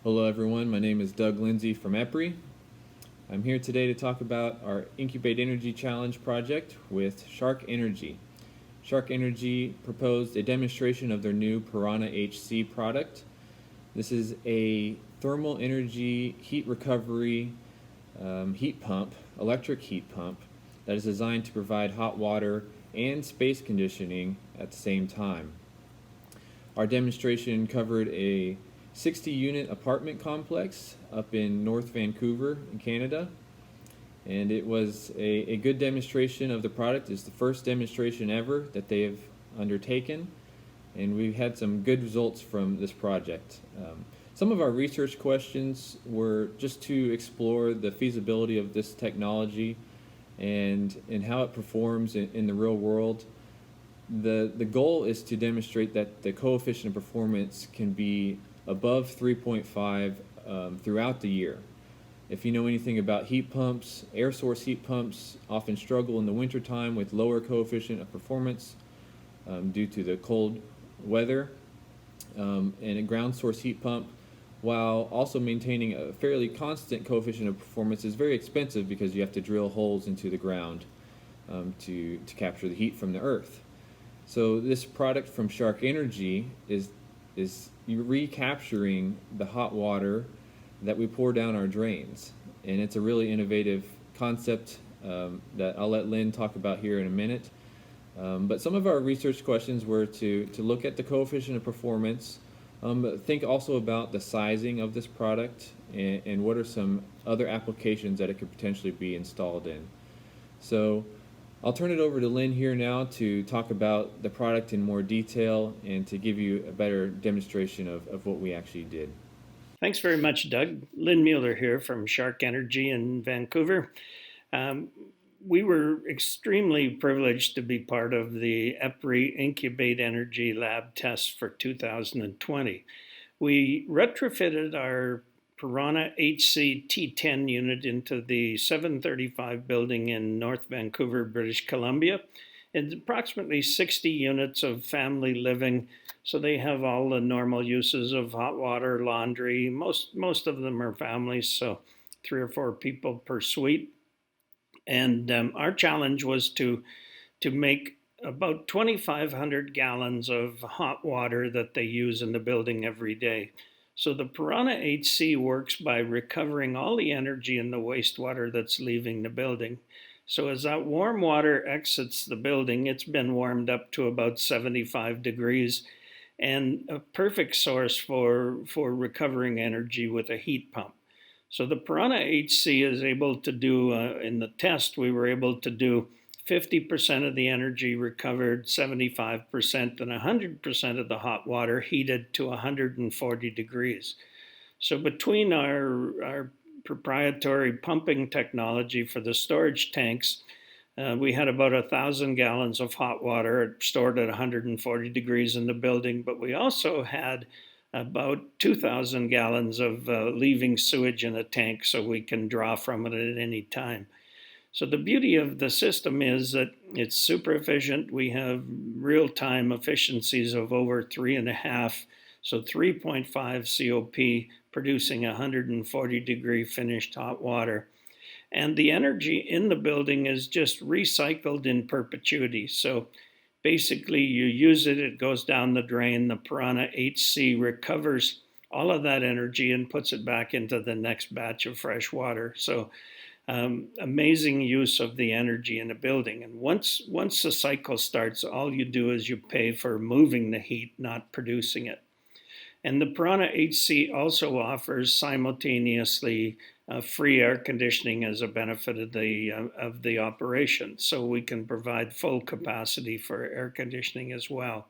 Hello everyone, my name is Doug Lindsay from EPRI. I'm here today to talk about our Incubate Energy Challenge project with Sharc Energy. Sharc Energy proposed a demonstration of their new Piranha HC product. This is a thermal energy heat recovery heat pump, electric heat pump, that is designed to provide hot water and space conditioning at the same time. Our demonstration covered a 60-unit apartment complex up in North Vancouver in Canada, and it was a good demonstration of the product. It's the first demonstration ever that they have undertaken, and we've had some good results from this project. Some of our research questions were just to explore the feasibility of this technology and how it performs in the real world. The goal is to demonstrate that the coefficient of performance can be above 3.5 throughout the year. If you know anything about heat pumps, air source heat pumps often struggle in the wintertime with lower coefficient of performance due to the cold weather. And a ground source heat pump, while also maintaining a fairly constant coefficient of performance, is very expensive because you have to drill holes into the ground to capture the heat from the earth. So this product from Sharc Energy is recapturing the hot water that we pour down our drains, and it's a really innovative concept that I'll let Lynn talk about here in a minute. But some of our research questions were to look at the coefficient of performance, but think also about the sizing of this product and what are some other applications that it could potentially be installed in. So I'll turn it over to Lynn here now to talk about the product in more detail and to give you a better demonstration of what we actually did. Thanks very much, Doug. Lynn Mueller here from Sharc Energy in Vancouver. We were extremely privileged to be part of the EPRI Incubate Energy Lab tests for 2020. We retrofitted our Piranha HC T10 unit into the 735 building in North Vancouver, British Columbia. It's approximately 60 units of family living, so they have all the normal uses of hot water, laundry. Most of them are families, so 3 or 4 people per suite. And our challenge was to make about 2,500 gallons of hot water that they use in the building every day. So the Piranha HC works by recovering all the energy in the wastewater that's leaving the building. So as that warm water exits the building, it's been warmed up to about 75 degrees and a perfect source for recovering energy with a heat pump. So the Piranha HC is able to do, in the test, we were able to do 50% of the energy recovered, 75%, and 100% of the hot water heated to 140 degrees. So between our proprietary pumping technology for the storage tanks, we had about 1,000 gallons of hot water stored at 140 degrees in the building, but we also had about 2,000 gallons of leaving sewage in a tank so we can draw from it at any time. So the beauty of the system is that it's super efficient. We have real-time efficiencies of over 3.5, so 3.5 COP, producing 140 degree finished hot water. And the energy in the building is just recycled in perpetuity. So basically you use it, it goes down the drain, the Piranha HC recovers all of that energy and puts it back into the next batch of fresh water. So amazing use of the energy in a building. And once the cycle starts, all you do is you pay for moving the heat, not producing it. And the Piranha HC also offers simultaneously free air conditioning as a benefit of the operation. So we can provide full capacity for air conditioning as well.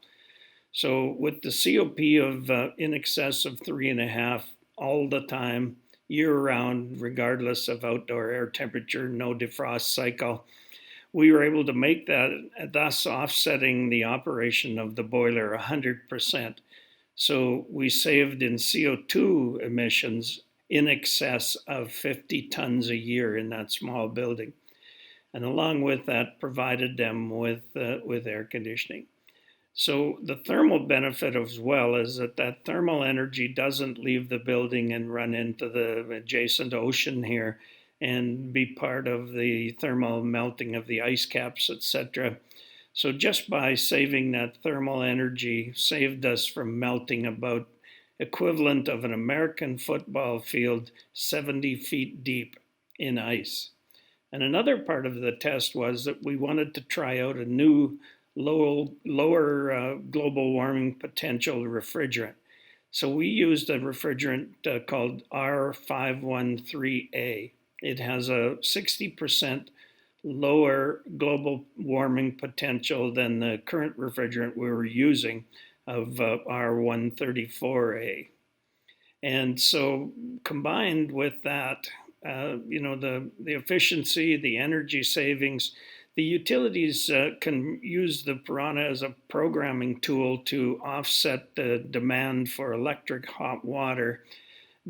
So with the COP of in excess of 3.5 all the time, year-round, regardless of outdoor air temperature, no defrost cycle, we were able to make that, thus offsetting the operation of the boiler 100%. So we saved in CO2 emissions in excess of 50 tons a year in that small building. and along with that, provided them with air conditioning. So the thermal benefit as well is that thermal energy doesn't leave the building and run into the adjacent ocean here and be part of the thermal melting of the ice caps, etc. So just by saving that thermal energy saved us from melting about equivalent of an American football field 70 feet deep in ice. And another part of the test was that we wanted to try out a new lower global warming potential refrigerant. So we used a refrigerant called R513A. It has a 60% lower global warming potential than the current refrigerant we were using of R134A. And so combined with that, the efficiency, the energy savings, the utilities can use the Piranha as a programming tool to offset the demand for electric hot water,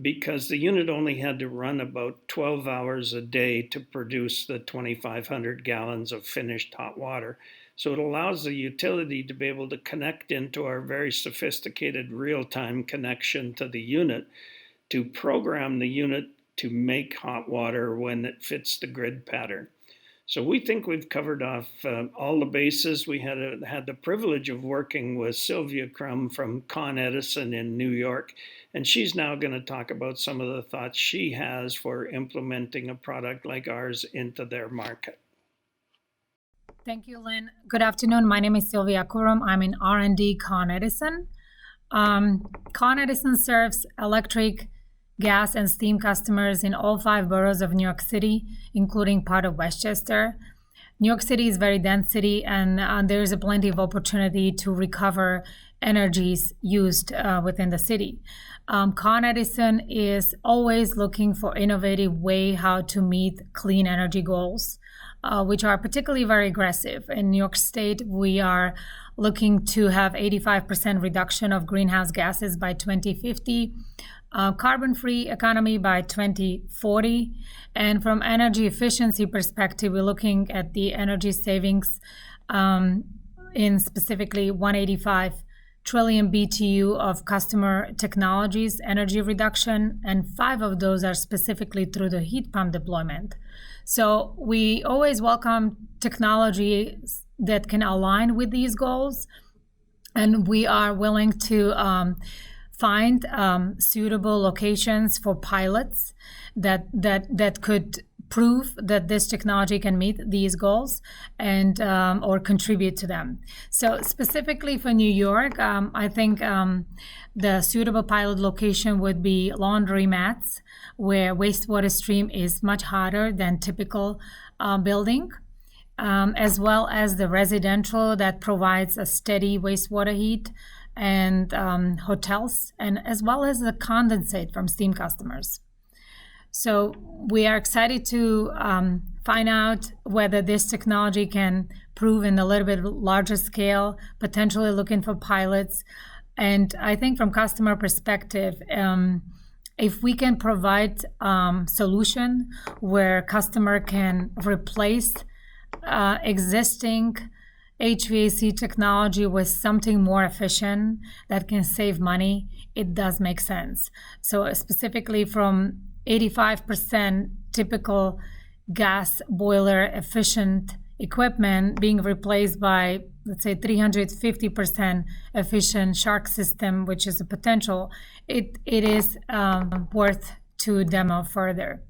because the unit only had to run about 12 hours a day to produce the 2,500 gallons of finished hot water. So it allows the utility to be able to connect into our very sophisticated real-time connection to the unit to program the unit to make hot water when it fits the grid pattern. So we think we've covered off all the bases. We had the privilege of working with Sylvia Crum from conEdison in New York, and she's now going to talk about some of the thoughts she has for implementing a product like ours into their market. Thank you, Lynn. Good afternoon. My name is Sylvia Crum. I'm in R&D conEdison. conEdison serves electric, gas, and steam customers in all 5 boroughs of New York City, including part of Westchester. New York City is a very dense city, and there's plenty of opportunity to recover energies used within the city. conEdison is always looking for innovative way how to meet clean energy goals, which are particularly very aggressive. In New York State, we are looking to have 85% reduction of greenhouse gases by 2050, carbon-free economy by 2040. And from energy efficiency perspective, we're looking at the energy savings in specifically 185 trillion BTU of customer technologies energy reduction, and 5 of those are specifically through the heat pump deployment. So we always welcome technologies that can align with these goals, and we are willing to find suitable locations for pilots that could prove that this technology can meet these goals and or contribute to them. So specifically for New York, I think the suitable pilot location would be laundromats, where wastewater stream is much hotter than typical building, as well as the residential that provides a steady wastewater heat, and hotels, and as well as the condensate from steam customers. So we are excited to find out whether this technology can prove in a little bit larger scale, potentially looking for pilots. And I think from customer perspective, if we can provide solution where customer can replace existing HVAC technology with something more efficient that can save money, it does make sense. So specifically from 85% typical gas boiler efficient equipment being replaced by, let's say, 350% efficient Sharc system, which is a potential, it is worth to demo further.